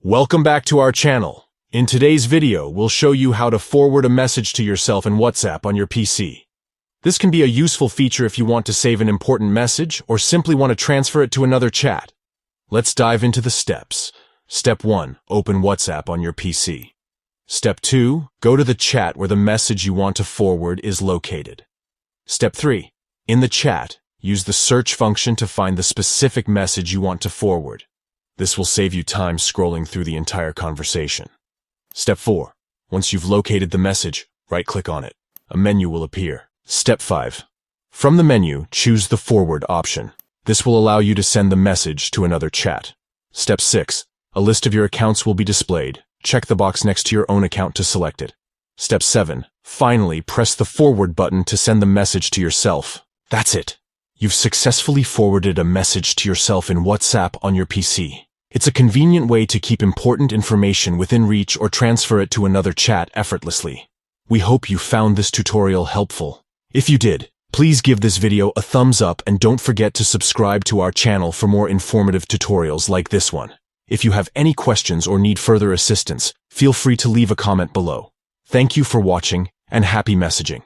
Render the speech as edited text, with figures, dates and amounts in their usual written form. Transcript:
Welcome back to our channel. In today's video, we'll show you how to forward a message to yourself in WhatsApp on your PC. This can be a useful feature if you want to save an important message or simply want to transfer it to another chat. Let's dive into the steps. Step 1. Open WhatsApp on your PC. Step 2. Go to the chat where the message you want to forward is located. Step 3. In the chat, use the search function to find the specific message you want to forward. This will save you time scrolling through the entire conversation. Step 4. Once you've located the message, right-click on it. A menu will appear. Step 5. From the menu, choose the forward option. This will allow you to send the message to another chat. Step 6. A list of your accounts will be displayed. Check the box next to your own account to select it. Step 7. Finally, press the forward button to send the message to yourself. That's it. You've successfully forwarded a message to yourself in WhatsApp on your PC. It's a convenient way to keep important information within reach or transfer it to another chat effortlessly. We hope you found this tutorial helpful. If you did, please give this video a thumbs up and don't forget to subscribe to our channel for more informative tutorials like this one. If you have any questions or need further assistance, feel free to leave a comment below. Thank you for watching and happy messaging.